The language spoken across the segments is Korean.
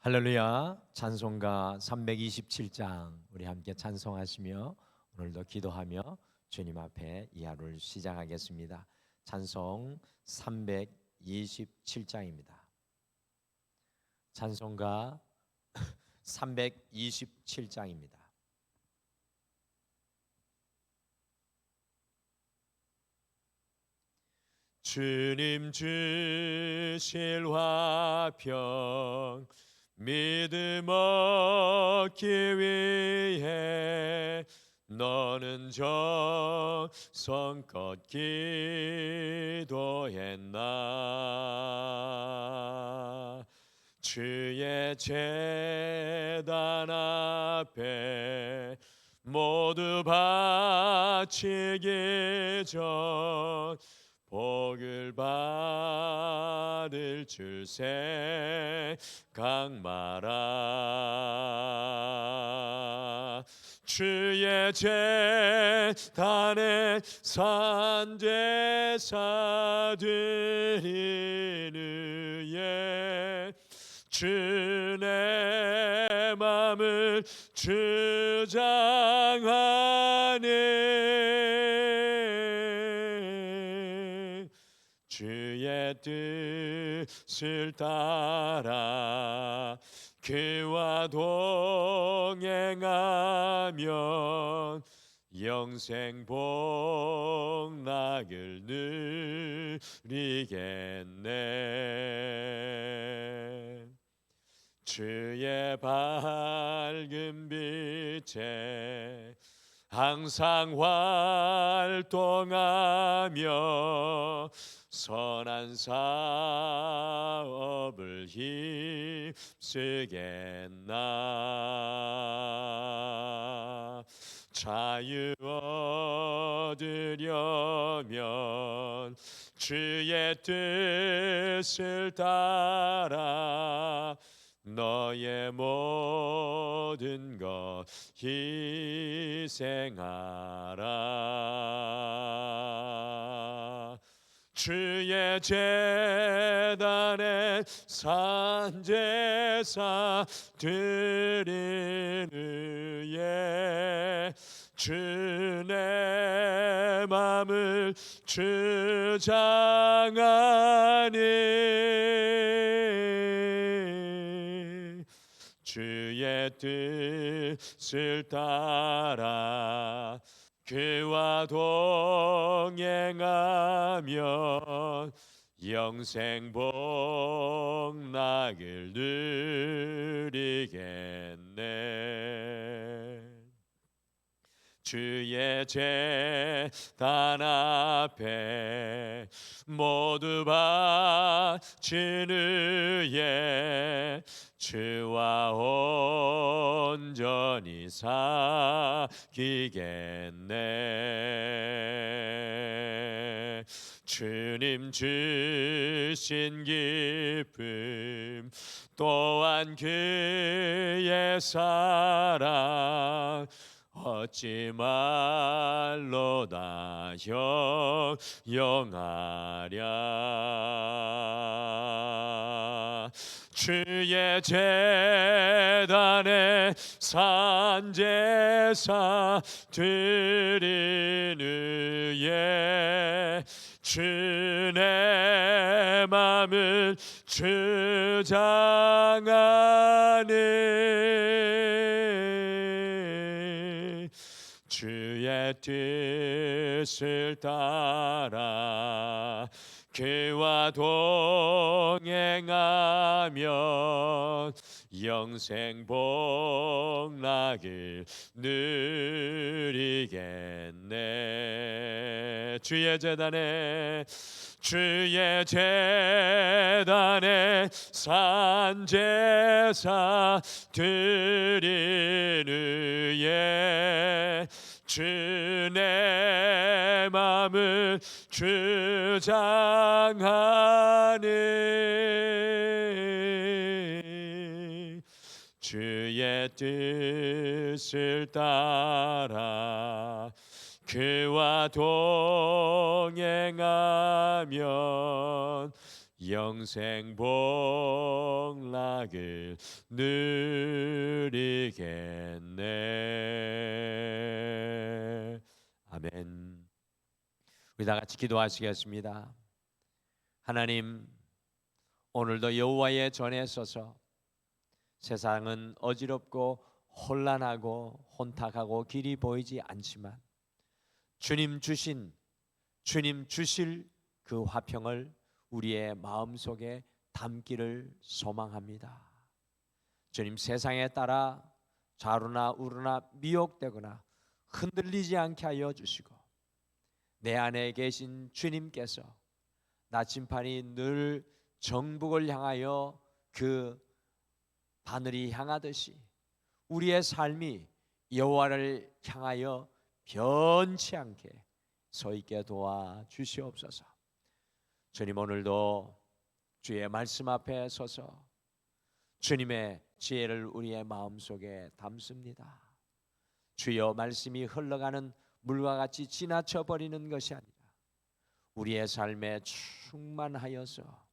할렐루야. 찬송가 327장 우리 함께 찬송하시며 오늘도 기도하며 주님 앞에 이 하루를 시작하겠습니다. 찬송 327장입니다. 찬송가 327장입니다. 주님 주실 화평 믿음 얻기 위해 너는 정성껏 기도했나. 주의 제단 앞에 모두 바치기 전 복을 받을 줄 생각 마라. 주의 제단에 산제사 드리는 예 주의 맘을 주장하네. 주의 뜻을 따라 그와 동행하면 영생 복락을 누리겠네. 주의 밝은 빛에 항상 활동하며 선한 사업을 힘쓰겠나. 자유 얻으려면 주의 뜻을 따라 너의 모든 것 희생하라. 주의 제단에 산제사 드리는 예 주의 맘을 주장하니. 주의 뜻을 따라 그와 동행하면 영생 복락을 누리겠네. 주의 제단 앞에 모두 바치는 예 주와 온전히 사귀겠네. 주님 주신 기쁨 또한 그의 사랑 어찌 말로다 형용하랴. 주의 제단에 산제사 드리는 예 주의 맘을 주장하네. 주의 뜻을 따라 그와 동행하면 영생 복락을 누리겠네. 주의 제단에 산제사 드리는 예 주의 맘을 주장하네. 주의 뜻을 따라 그와 동행하면 영생 복락을 누리겠네. 아멘. 우리 다 같이 기도하시겠습니다. 하나님, 오늘도 여호와의 전에 서서 세상은 어지럽고 혼란하고 혼탁하고 길이 보이지 않지만 주님 주실 그 화평을 우리의 마음속에 담기를 소망합니다. 주님, 세상에 따라 좌루나 우루나 미혹되거나 흔들리지 않게 하여 주시고 내 안에 계신 주님께서 나침반이 늘 정북을 향하여 그 바늘이 향하듯이 우리의 삶이 여호와를 향하여 변치 않게 서 있게 도와 주시옵소서. 주님, 오늘도 주의 말씀 앞에 서서 주님의 지혜를 우리의 마음속에 담습니다. 주여, 말씀이 흘러가는 물과 같이 지나쳐 버리는 것이 아니라 우리의 삶에 충만하여서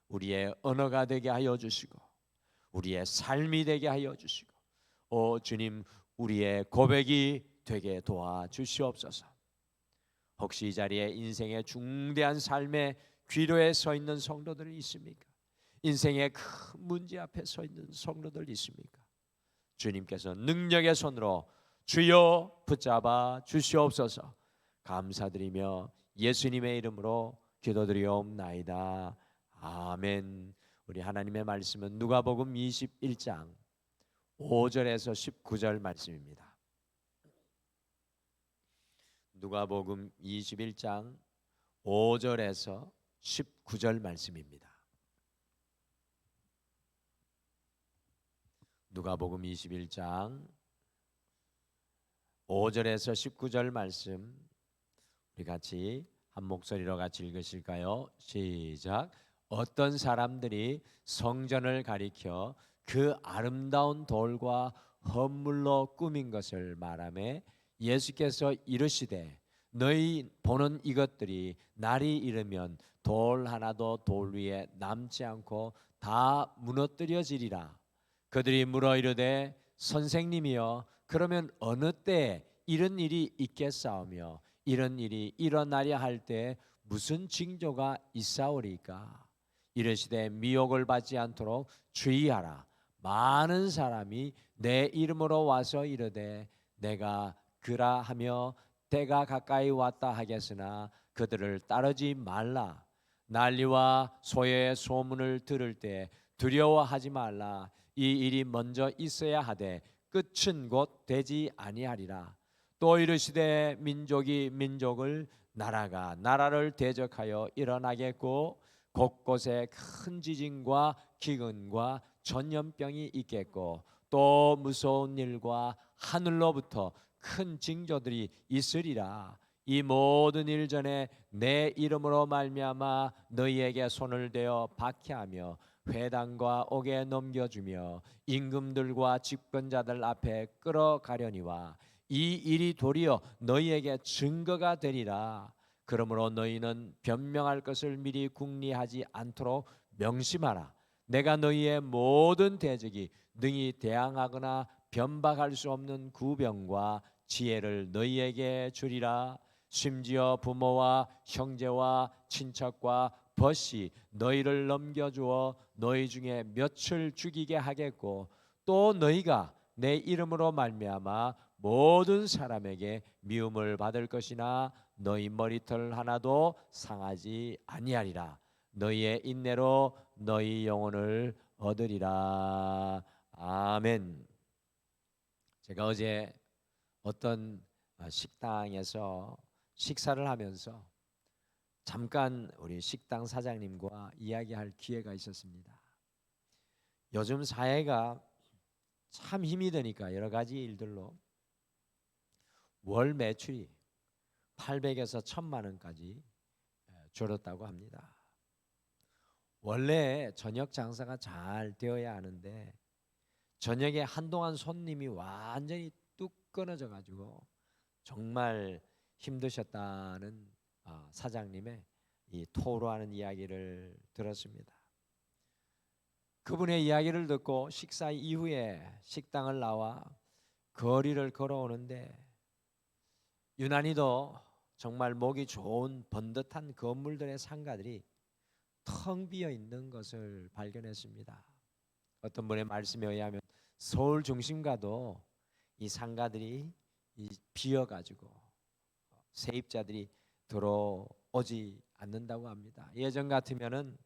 우리의 언어가 되게 하여 주시고 우리의 삶이 되게 하여 주시고, 오 주님, 우리의 고백이 되게 도와 주시옵소서. 혹시 이 자리에 인생의 중대한 삶의 귀로에 서 있는 성도들이 있습니까? 인생의 큰 문제 앞에 서 있는 성도들 있습니까? 주님께서 능력의 손으로 주여 붙잡아 주시옵소서. 감사드리며 예수님의 이름으로 기도드리옵나이다. 아멘. 우리 하나님의 말씀은 누가복음 21장 5절에서 19절 말씀입니다. 누가복음 21장 5절에서 19절 말씀입니다. 누가복음 21장 5절에서 19절 말씀, 우리 같이 한 목소리로 같이 읽으실까요? 시작. 어떤 사람들이 성전을 가리켜 그 아름다운 돌과 헌물로 꾸민 것을 말하며 예수께서 이르시되 너희 보는 이것들이 날이 이르면 돌 하나도 돌 위에 남지 않고 다 무너뜨려지리라. 그들이 물어 이르되 선생님이여, 그러면 어느 때에 이런 일이 있겠사오며 이런 일이 일어나려 할 때 무슨 징조가 있사오리까? 이르시되 미혹을 받지 않도록 주의하라. 많은 사람이 내 이름으로 와서 이르되 내가 그라 하며 때가 가까이 왔다 하겠으나 그들을 따르지 말라. 난리와 소요의 소문을 들을 때 두려워하지 말라. 이 일이 먼저 있어야 하되 끝은 곧 되지 아니하리라. 또 이르시되 민족이 민족을, 나라가 나라를 대적하여 일어나겠고 곳곳에 큰 지진과 기근과 전염병이 있겠고 또 무서운 일과 하늘로부터 큰 징조들이 있으리라. 이 모든 일 전에 내 이름으로 말미암아 너희에게 손을 대어 박해하며 회당과 옥에 넘겨주며 임금들과 집권자들 앞에 끌어가려니와 이 일이 도리어 너희에게 증거가 되리라. 그러므로 너희는 변명할 것을 미리 궁리하지 않도록 명심하라. 내가 너희의 모든 대적이 능히 대항하거나 변박할 수 없는 구병과 지혜를 너희에게 주리라. 심지어 부모와 형제와 친척과 벗이 너희를 넘겨주어 너희 중에 몇을 죽이게 하겠고 또 너희가 내 이름으로 말미암아 모든 사람에게 미움을 받을 것이나 너희 머리털 하나도 상하지 아니하리라. 너희의 인내로 너희 영혼을 얻으리라. 아멘. 제가 어제 어떤 식당에서 식사를 하면서 잠깐 우리 식당 사장님과 이야기할 기회가 있었습니다. 요즘 사회가 참 힘이 드니까 여러 가지 일들로 월 매출이 800에서 1000만 원까지 줄었다고 합니다. 원래 저녁 장사가 잘 되어야 하는데 저녁에 한동안 손님이 완전히 뚝 끊어져 가지고 정말 힘드셨다는 사장님의 이 토로하는 이야기를 들었습니다. 그분의 이야기를 듣고 식사 이후에 식당을 나와 거리를 걸어오는데 유난히도 정말 목이 좋은 번듯한 건물들의 상가들이 텅 비어 있는 것을 발견했습니다. 어떤 분의 말씀에 의하면 서울 중심가도 이 상가들이 비어가지고 세입자들이 들어오지 않는다고 합니다. 예전 같으면은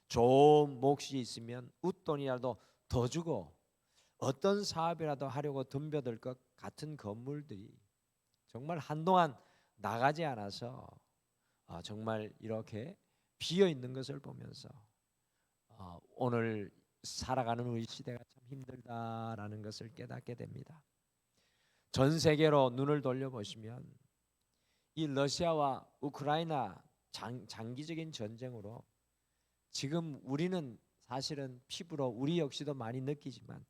좋은 몫이 있으면 웃돈이라도 더 주고 어떤 사업이라도 하려고 덤벼들 것 같은 건물들이 정말 한동안 나가지 않아서 정말 이렇게 비어 있는 것을 보면서 오늘 살아가는 우리 시대가 참 힘들다라는 것을 깨닫게 됩니다. 전 세계로 눈을 돌려보시면 이 러시아와 우크라이나 장기적인 전쟁으로 지금 우리는 사실은 피부로 우리 역시도 많이 느끼지만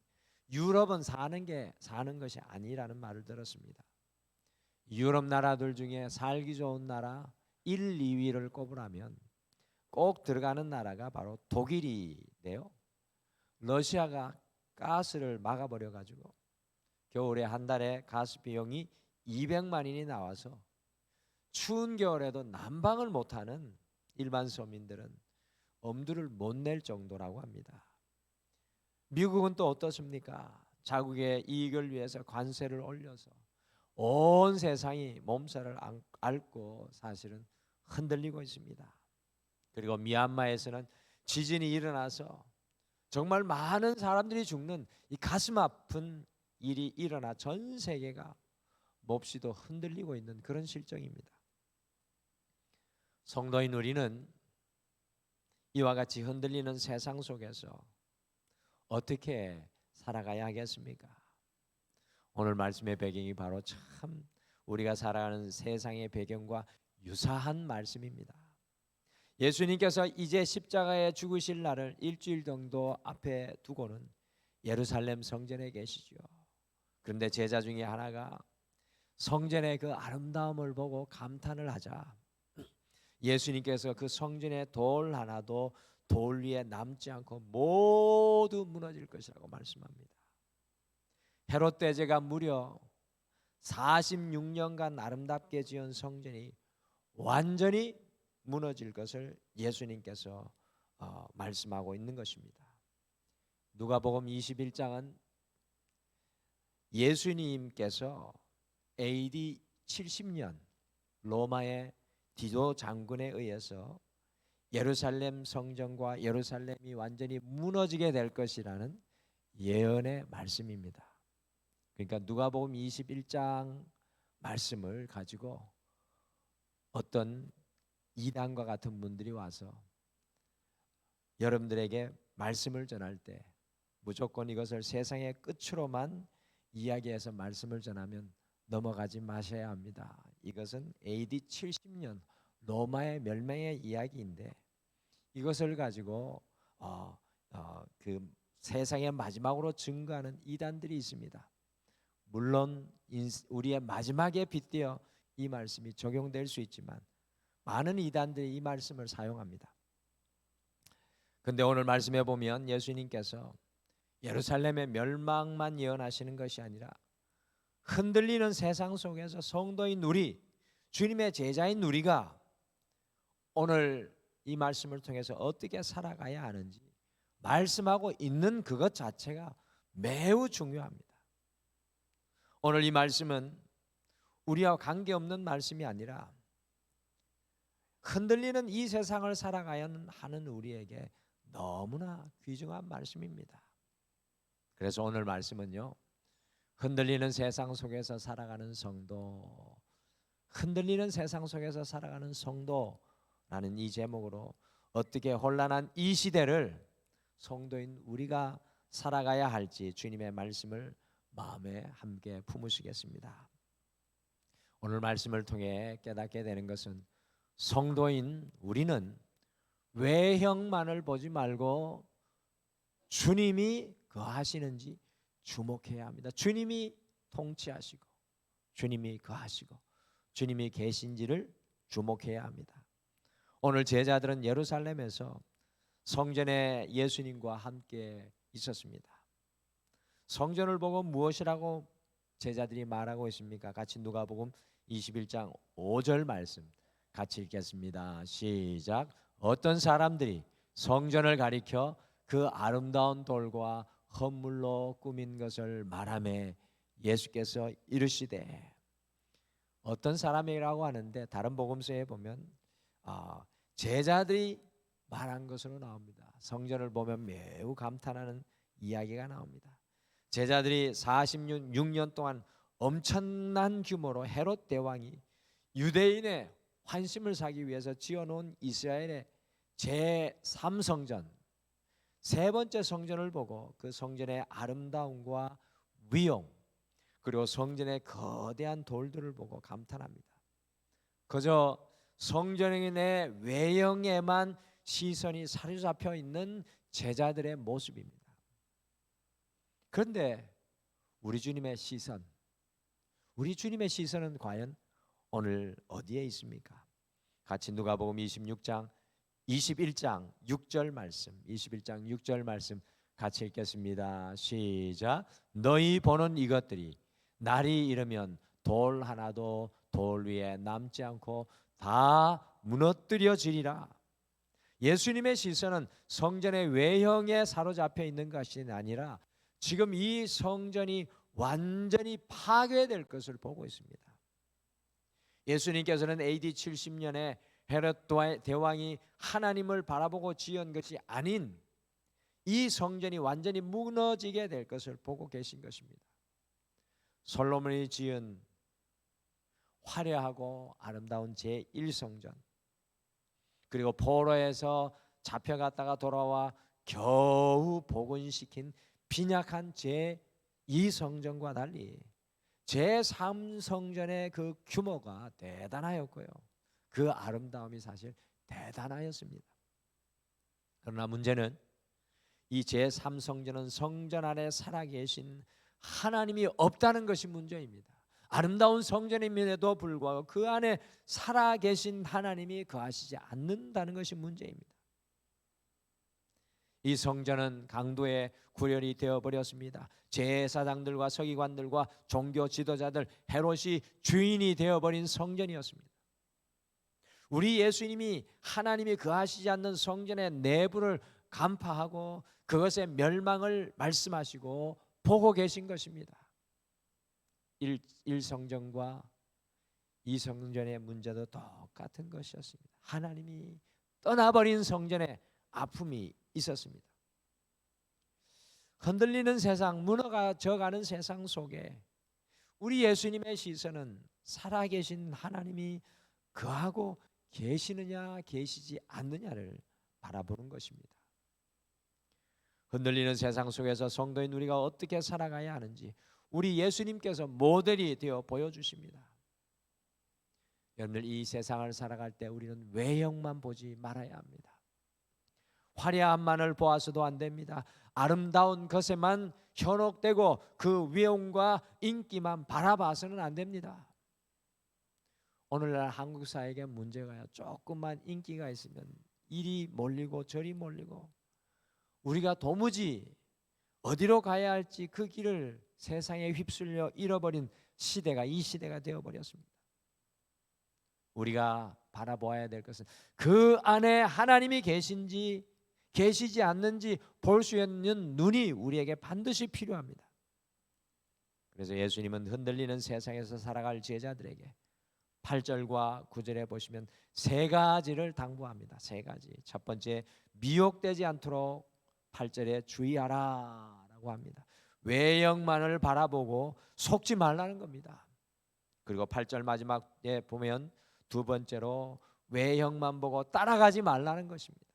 유럽은 사는 것이 아니라는 말을 들었습니다. 유럽 나라들 중에 살기 좋은 나라 1, 2위를 꼽으라면 꼭 들어가는 나라가 바로 독일이네요. 러시아가 가스를 막아버려 가지고 겨울에 한 달에 가스 비용이 200만원이 나와서 추운 겨울에도 난방을 못하는 일반 서민들은 엄두를 못 낼 정도라고 합니다. 미국은 또 어떻습니까? 자국의 이익을 위해서 관세를 올려서 온 세상이 몸살을 앓고 사실은 흔들리고 있습니다. 그리고 미얀마에서는 지진이 일어나서 정말 많은 사람들이 죽는 이 가슴 아픈 일이 일어나 전 세계가 몹시도 흔들리고 있는 그런 실정입니다. 성도인 우리는 이와 같이 흔들리는 세상 속에서 어떻게 살아가야 하겠습니까? 오늘 말씀의 배경이 바로 참 우리가 살아가는 세상의 배경과 유사한 말씀입니다. 예수님께서 이제 십자가에 죽으실 날을 일주일 정도 앞에 두고는 예루살렘 성전에 계시죠. 그런데 제자 중에 하나가 성전의 그 아름다움을 보고 감탄을 하자 예수님께서 그 성전의 돌 하나도 돌 위에 남지 않고 모두 무너질 것이라고 말씀합니다. 헤롯 대제가 무려 46년간 아름답게 지은 성전이 완전히 무너질 것을 예수님께서 말씀하고 있는 것입니다. 누가복음 21장은 예수님께서 AD 70년 로마의 디도 장군에 의해서 예루살렘 성전과 예루살렘이 완전히 무너지게 될 것이라는 예언의 말씀입니다. 그러니까 누가복음 21장 말씀을 가지고 어떤 이단과 같은 분들이 와서 여러분들에게 말씀을 전할 때 무조건 이것을 세상의 끝으로만 이야기해서 말씀을 전하면 넘어가지 마셔야 합니다. 이것은 AD 70년 로마의 멸망의 이야기인데 이것을 가지고 그 세상의 마지막으로 증거하는 이단들이 있습니다. 물론 우리의 마지막에 빗대어 이 말씀이 적용될 수 있지만 많은 이단들이 이 말씀을 사용합니다. 그런데 오늘 말씀해 보면 예수님께서 예루살렘의 멸망만 예언하시는 것이 아니라 흔들리는 세상 속에서 성도인 우리, 주님의 제자인 우리가 오늘 이 말씀을 통해서 어떻게 살아가야 하는지 말씀하고 있는 그것 자체가 매우 중요합니다. 오늘 이 말씀은 우리와 관계없는 말씀이 아니라 흔들리는 이 세상을 살아가야 하는 우리에게 너무나 귀중한 말씀입니다. 그래서 오늘 말씀은요, 흔들리는 세상 속에서 살아가는 성도, 흔들리는 세상 속에서 살아가는 성도라는 이 제목으로 어떻게 혼란한 이 시대를 성도인 우리가 살아가야 할지 주님의 말씀을 마음에 함께 품으시겠습니다. 오늘 말씀을 통해 깨닫게 되는 것은 성도인 우리는 외형만을 보지 말고 주님이 거하시는지 주목해야 합니다. 주님이 통치하시고 주님이 거하시고 주님이 계신지를 주목해야 합니다. 오늘 제자들은 예루살렘에서 성전에 예수님과 함께 있었습니다. 성전을 보고 무엇이라고 제자들이 말하고 있습니까? 같이 누가복음 21장 5절 말씀 같이 읽겠습니다. 시작. 어떤 사람들이 성전을 가리켜 그 아름다운 돌과 헌물로 꾸민 것을 말하매 예수께서 이르시되, 어떤 사람이라고 하는데 다른 복음서에 보면 제자들이 말한 것으로 나옵니다. 성전을 보면 매우 감탄하는 이야기가 나옵니다. 제자들이 46년 동안 엄청난 규모로 헤롯 대왕이 유대인의 환심을 사기 위해서 지어놓은 이스라엘의 제3성전, 세 번째 성전을 보고 그 성전의 아름다움과 위용, 그리고 성전의 거대한 돌들을 보고 감탄합니다. 그저 성전의 외형에만 시선이 사로잡혀 있는 제자들의 모습입니다. 그런데 우리 주님의 시선은 과연 오늘 어디에 있습니까? 같이 누가복음 21장 6절 말씀 같이 읽겠습니다. 시작. 너희 보는 이것들이 날이 이르면 돌 하나도 돌 위에 남지 않고 다 무너뜨려지리라. 예수님의 시선은 성전의 외형에 사로잡혀 있는 것이 아니라 지금 이 성전이 완전히 파괴될 것을 보고 있습니다. 예수님께서는 AD 70년에 헤롯 대왕이 하나님을 바라보고 지은 것이 아닌 이 성전이 완전히 무너지게 될 것을 보고 계신 것입니다. 솔로몬이 지은 화려하고 아름다운 제1성전, 그리고 포로에서 잡혀갔다가 돌아와 겨우 복원시킨 빈약한 제2성전과 달리 제3성전의 그 규모가 대단하였고요, 그 아름다움이 사실 대단하였습니다. 그러나 문제는 이 제3성전은 성전 안에 살아계신 하나님이 없다는 것이 문제입니다. 아름다운 성전임에도 불구하고 그 안에 살아계신 하나님이 거하시지 않는다는 것이 문제입니다. 이 성전은 강도의 구렬이 되어버렸습니다. 제사장들과 서기관들과 종교 지도자들, 헤롯이 주인이 되어버린 성전이었습니다. 우리 예수님이 하나님이 거하시지 않는 성전의 내부를 간파하고 그것의 멸망을 말씀하시고 보고 계신 것입니다. 1성전과 2성전의 문제도 똑같은 것이었습니다. 하나님이 떠나버린 성전에 아픔이 있었습니다. 흔들리는 세상, 무너져가는 세상 속에 우리 예수님의 시선은 살아계신 하나님이 거하고 계시느냐 계시지 않느냐를 바라보는 것입니다. 흔들리는 세상 속에서 성도인 우리가 어떻게 살아가야 하는지 우리 예수님께서 모델이 되어 보여주십니다. 여러분들, 이 세상을 살아갈 때 우리는 외형만 보지 말아야 합니다. 화려함만을 보아서도 안 됩니다. 아름다운 것에만 현혹되고 그 위용과 인기만 바라봐서는 안 됩니다. 오늘날 한국 사회의 문제가요, 조금만 인기가 있으면 이리 몰리고 저리 몰리고 우리가 도무지 어디로 가야 할지 그 길을 세상에 휩쓸려 잃어버린 시대가 이 시대가 되어버렸습니다. 우리가 바라보아야 될 것은 그 안에 하나님이 계신지 계시지 않는지 볼 수 있는 눈이 우리에게 반드시 필요합니다. 그래서 예수님은 흔들리는 세상에서 살아갈 제자들에게 8절과 9절에 보시면 세 가지를 당부합니다. 세 가지. 첫 번째, 미혹되지 않도록 8절에 주의하라 라고 합니다. 외형만을 바라보고 속지 말라는 겁니다. 그리고 8절 마지막에 보면 두 번째로 외형만 보고 따라가지 말라는 것입니다.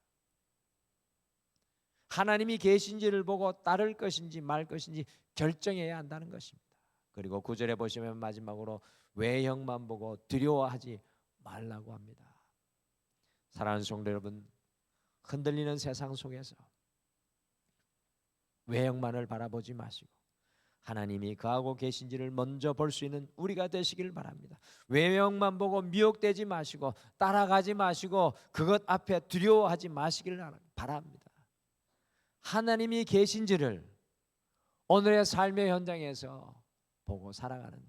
하나님이 계신지를 보고 따를 것인지 말 것인지 결정해야 한다는 것입니다. 그리고 9절에 보시면 마지막으로 외형만 보고 두려워하지 말라고 합니다. 사랑하는 성도 여러분, 흔들리는 세상 속에서 외형만을 바라보지 마시고 하나님이 거하고 계신지를 먼저 볼 수 있는 우리가 되시길 바랍니다. 외형만 보고 미혹되지 마시고 따라가지 마시고 그것 앞에 두려워하지 마시길 바랍니다. 하나님이 계신지를 오늘의 삶의 현장에서 보고 살아가는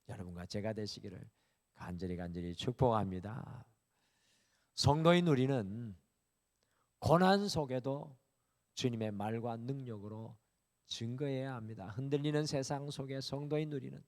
여러분과 제가 되시기를 간절히 축복합니다. 성도인 우리는 고난 속에도 주님의 말과 능력으로 증거해야 합니다. 흔들리는 세상 속에 성도인 우리는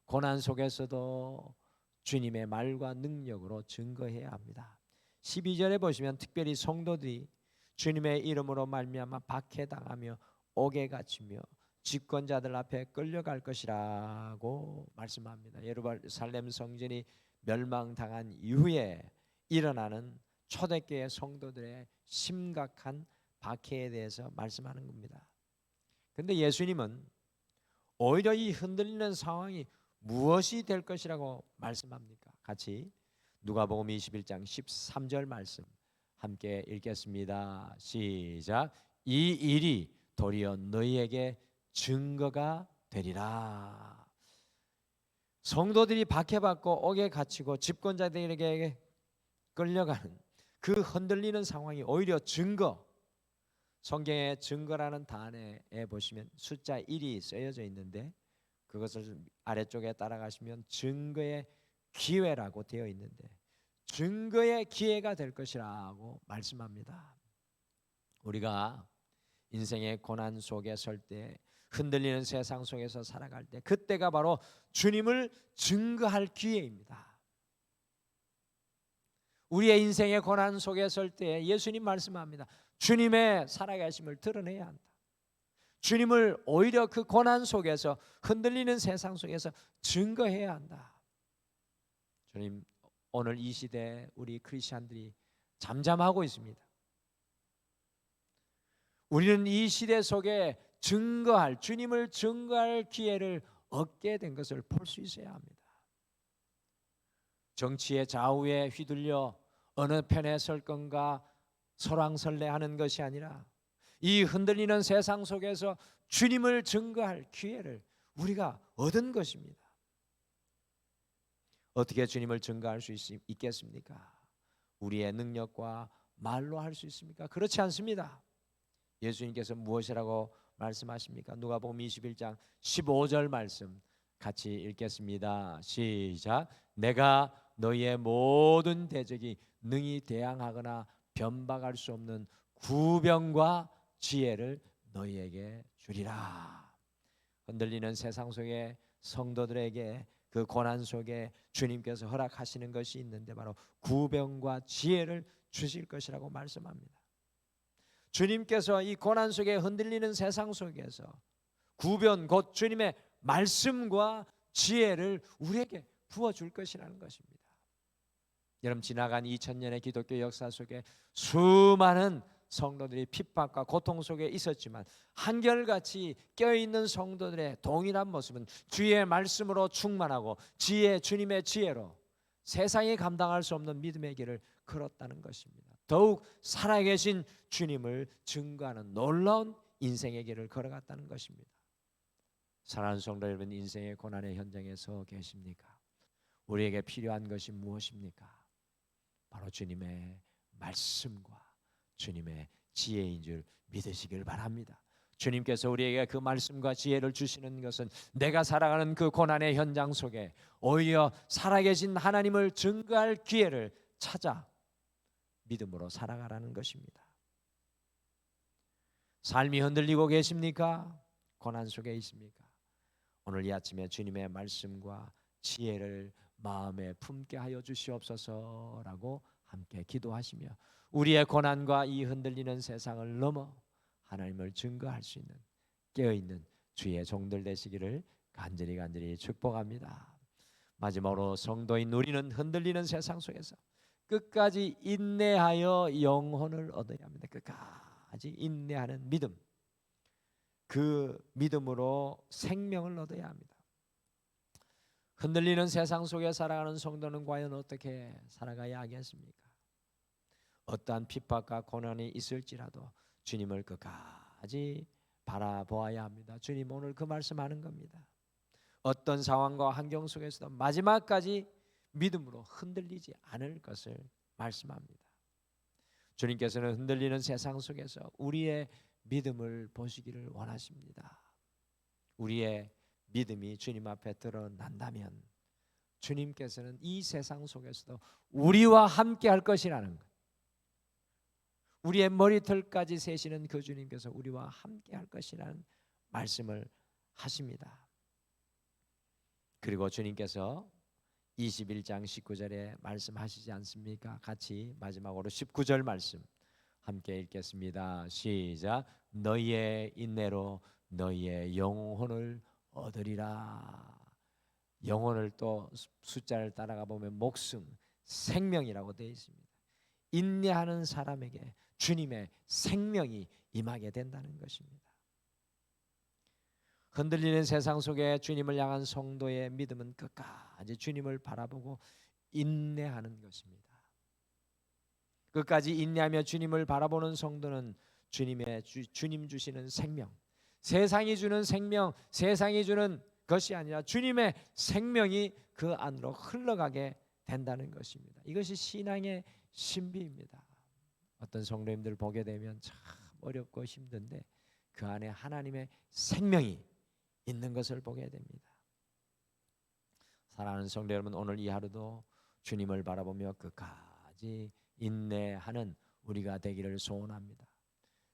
고난 속에서도 주님의 말과 능력으로 증거해야 합니다. 12절에 보시면 특별히 성도들이 주님의 이름으로 말미암아 박해당하며 옥에 갇히며 집권자들 앞에 끌려갈 것이라고 말씀합니다. 예루살렘 성전이 멸망당한 이후에 일어나는 초대교회 성도들의 심각한 박해에 대해서 말씀하는 겁니다. 그런데 예수님은 오히려 이 흔들리는 상황이 무엇이 될 것이라고 말씀합니까? 같이 누가복음 21장 13절 말씀 함께 읽겠습니다. 시작. 이 일이 도리어 너희에게 증거가 되리라. 성도들이 박해받고 옥에 갇히고 집권자들에게 끌려가는 그 흔들리는 상황이 오히려 증거, 성경에 증거라는 단어에 보시면 숫자 1이 쓰여져 있는데 그것을 아래쪽에 따라가시면 증거의 기회라고 되어 있는데 증거의 기회가 될 것이라고 말씀합니다. 우리가 인생의 고난 속에 설 때, 흔들리는 세상 속에서 살아갈 때 그때가 바로 주님을 증거할 기회입니다. 우리의 인생의 고난 속에 설 때 예수님 말씀합니다. 주님의 살아계심을 드러내야 한다. 주님을 오히려 그 고난 속에서 흔들리는 세상 속에서 증거해야 한다. 주님, 오늘 이 시대에 우리 크리스찬들이 잠잠하고 있습니다. 우리는 이 시대 속에 증거할, 주님을 증거할 기회를 얻게 된 것을 볼 수 있어야 합니다. 정치의 좌우에 휘둘려 어느 편에 설 건가 설왕설래하는 것이 아니라 이 흔들리는 세상 속에서 주님을 증거할 기회를 우리가 얻은 것입니다. 어떻게 주님을 증거할 수 있겠습니까? 우리의 능력과 말로 할 수 있습니까? 그렇지 않습니다. 예수님께서 무엇이라고 말씀하십니까? 누가복음 21장 15절 말씀 같이 읽겠습니다. 시작. 내가 너희의 모든 대적이 능히 대항하거나 변박할 수 없는 구병과 지혜를 너희에게 주리라. 흔들리는 세상 속에 성도들에게 그 고난 속에 주님께서 허락하시는 것이 있는데 바로 구병과 지혜를 주실 것이라고 말씀합니다. 주님께서 이 고난 속에 흔들리는 세상 속에서 구변 곧 주님의 말씀과 지혜를 우리에게 부어줄 것이라는 것입니다. 여러분, 지나간 2000년의 기독교 역사 속에 수많은 성도들이 핍박과 고통 속에 있었지만 한결같이 껴있는 성도들의 동일한 모습은 주의 말씀으로 충만하고 주님의 지혜로 세상이 감당할 수 없는 믿음의 길을 걸었다는 것입니다. 더욱 살아계신 주님을 증거하는 놀라운 인생의 길을 걸어갔다는 것입니다. 사랑하는 성도 여러분, 인생의 고난의 현장에 서 계십니까? 우리에게 필요한 것이 무엇입니까? 바로 주님의 말씀과 주님의 지혜인 줄 믿으시길 바랍니다. 주님께서 우리에게 그 말씀과 지혜를 주시는 것은 내가 살아가는 그 고난의 현장 속에 오히려 살아계신 하나님을 증거할 기회를 찾아 믿음으로 살아가라는 것입니다. 삶이 흔들리고 계십니까? 고난 속에 있습니까? 오늘 이 아침에 주님의 말씀과 지혜를 마음에 품게 하여 주시옵소서라고 함께 기도하시며 우리의 고난과 이 흔들리는 세상을 넘어 하나님을 증거할 수 있는 깨어있는 주의 종들 되시기를 간절히 축복합니다. 마지막으로 성도인 우리는 흔들리는 세상 속에서 끝까지 인내하여 영혼을 얻어야 합니다. 끝까지 인내하는 믿음, 그 믿음으로 생명을 얻어야 합니다. 흔들리는 세상 속에 살아가는 성도는 과연 어떻게 살아가야 하겠습니까? 어떠한 핍박과 고난이 있을지라도 주님을 끝까지 바라보아야 합니다. 주님 오늘 그 말씀하는 겁니다. 어떤 상황과 환경 속에서도 마지막까지 믿음으로 흔들리지 않을 것을 말씀합니다. 주님께서는 흔들리는 세상 속에서 우리의 믿음을 보시기를 원하십니다. 우리의 믿음이 주님 앞에 드러난다면 주님께서는 이 세상 속에서도 우리와 함께 할 것이라는 것, 우리의 머리털까지 세시는 그 주님께서 우리와 함께 할 것이라는 말씀을 하십니다. 그리고 주님께서 21장 19절에 말씀하시지 않습니까? 같이 마지막으로 19절 말씀 함께 읽겠습니다. 시작. 너희의 인내로 너희의 영혼을 얻으리라. 영혼을 또 숫자를 따라가 보면 목숨, 생명이라고 되어 있습니다. 인내하는 사람에게 주님의 생명이 임하게 된다는 것입니다. 흔들리는 세상 속에 주님을 향한 성도의 믿음은 끝까지 주님을 바라보고 인내하는 것입니다. 끝까지 인내하며 주님을 바라보는 성도는 주님 주시는 생명, 세상이 주는 생명, 세상이 주는 것이 아니라 주님의 생명이 그 안으로 흘러가게 된다는 것입니다. 이것이 신앙의 신비입니다. 어떤 성도님들 보게 되면 참 어렵고 힘든데 그 안에 하나님의 생명이 있는 것을 보게 됩니다. 사랑하는 성도 여러분, 오늘 이 하루도 주님을 바라보며 끝까지 인내하는 우리가 되기를 소원합니다.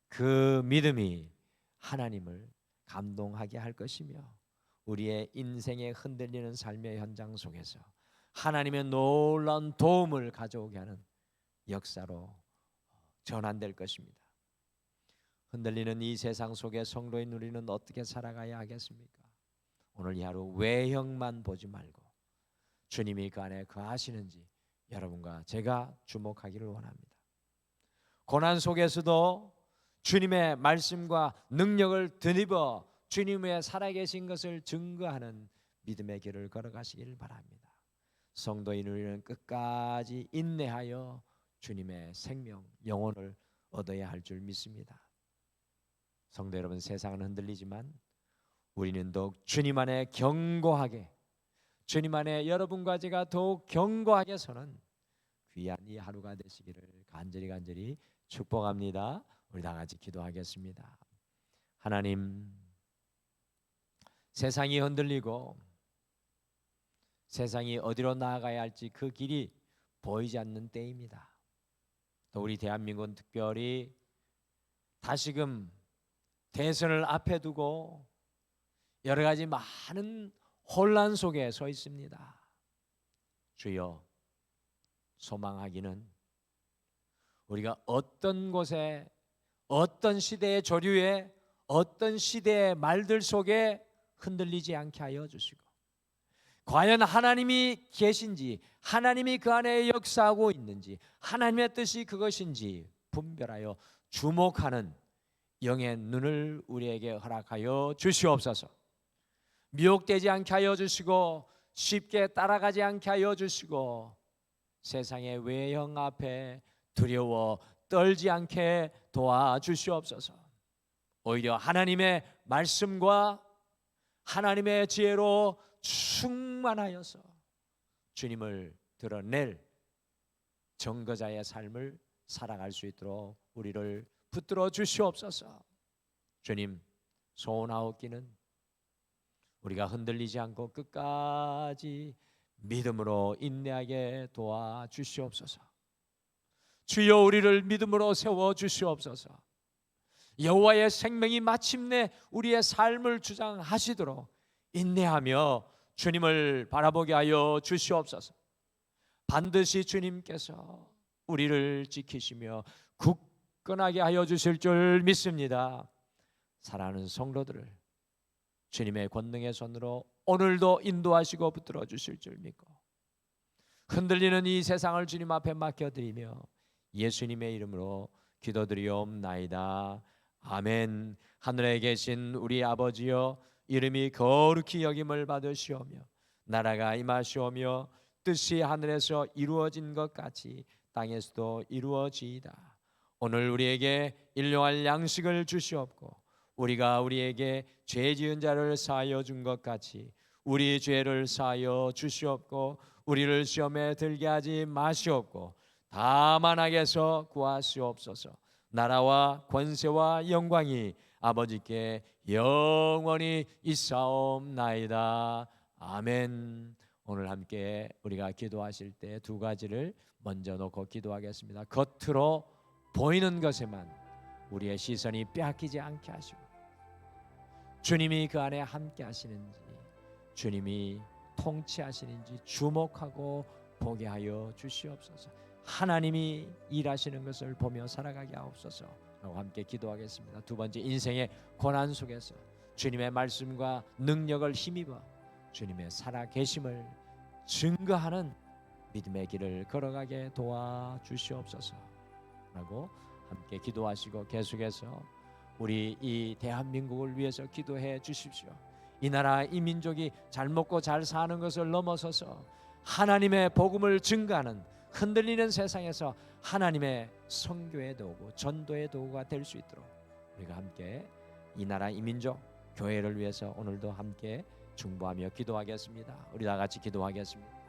그 믿음이 하나님을 감동하게 할 것이며 우리의 인생의 흔들리는 삶의 현장 속에서 하나님의 놀라운 도움을 가져오게 하는 역사로 전환될 것입니다. 흔들리는 이 세상 속에 성도인 우리는 어떻게 살아가야 하겠습니까? 오늘 이 하루 외형만 보지 말고 주님이 그 안에 거하시는지 여러분과 제가 주목하기를 원합니다. 고난 속에서도 주님의 말씀과 능력을 드리버 주님의 살아계신 것을 증거하는 믿음의 길을 걸어가시기를 바랍니다. 성도인 우리는 끝까지 인내하여 주님의 생명, 영혼을 얻어야 할 줄 믿습니다. 성도 여러분, 세상은 흔들리지만 우리는 더욱 주님 안에 견고하게, 주님 안에 여러분과 제가 더욱 견고하게 서는 귀한 이 하루가 되시기를 간절히 축복합니다. 우리 다 같이 기도하겠습니다. 하나님, 세상이 흔들리고 세상이 어디로 나아가야 할지 그 길이 보이지 않는 때입니다. 또 우리 대한민국은 특별히 다시금 대선을 앞에 두고 여러 가지 많은 혼란 속에 서 있습니다. 주여, 소망하기는 우리가 어떤 곳에, 어떤 시대의 조류에, 어떤 시대의 말들 속에 흔들리지 않게 하여 주시고, 과연 하나님이 계신지, 하나님이 그 안에 역사하고 있는지, 하나님의 뜻이 그것인지 분별하여 주목하는 영의 눈을 우리에게 허락하여 주시옵소서. 미혹되지 않게 하여 주시고 쉽게 따라가지 않게 하여 주시고 세상의 외형 앞에 두려워 떨지 않게 도와주시옵소서. 오히려 하나님의 말씀과 하나님의 지혜로 충만하여서 주님을 드러낼 정거자의 삶을 살아갈 수 있도록 우리를 붙들어 주시옵소서. 주님, 소원하옵기는 우리가 흔들리지 않고 끝까지 믿음으로 인내하게 도와주시옵소서. 주여, 우리를 믿음으로 세워주시옵소서. 여호와의 생명이 마침내 우리의 삶을 주장하시도록 인내하며 주님을 바라보게 하여 주시옵소서. 반드시 주님께서 우리를 지키시며 굳건하게 하여 주실 줄 믿습니다. 사랑하는 성도들을 주님의 권능의 손으로 오늘도 인도하시고 붙들어 주실 줄 믿고 흔들리는 이 세상을 주님 앞에 맡겨드리며 예수님의 이름으로 기도드리옵나이다. 아멘. 하늘에 계신 우리 아버지여, 이름이 거룩히 여김을 받으시오며 나라가 임하시오며 뜻이 하늘에서 이루어진 것 같이 땅에서도 이루어지이다. 오늘 우리에게 일용할 양식을 주시옵고 우리가 우리에게 죄 지은 자를 사하여 준 것 같이 우리 죄를 사하여 주시옵고 우리를 시험에 들게 하지 마시옵고 다만 악에서 구하시옵소서. 나라와 권세와 영광이 아버지께 영원히 있사옵나이다. 아멘. 오늘 함께 우리가 기도하실 때 두 가지를 먼저 놓고 기도하겠습니다. 겉으로 보이는 것에만 우리의 시선이 빼앗기지 않게 하시고 주님이 그 안에 함께 하시는지 주님이 통치하시는지 주목하고 보게 하여 주시옵소서. 하나님이 일하시는 것을 보며 살아가게 하옵소서 라고 함께 기도하겠습니다. 두 번째, 인생의 고난 속에서 주님의 말씀과 능력을 힘입어 주님의 살아계심을 증거하는 믿음의 길을 걸어가게 도와주시옵소서 라고 함께 기도하시고 계속해서 우리 이 대한민국을 위해서 기도해 주십시오. 이 나라 이 민족이 잘 먹고 잘 사는 것을 넘어서서 하나님의 복음을 증거하는 흔들리는 세상에서 하나님의 선교의 도구, 전도의 도구가 될 수 있도록 우리가 함께 이 나라 이 민족 교회를 위해서 오늘도 함께 중보하며 기도하겠습니다. 우리 다 같이 기도하겠습니다.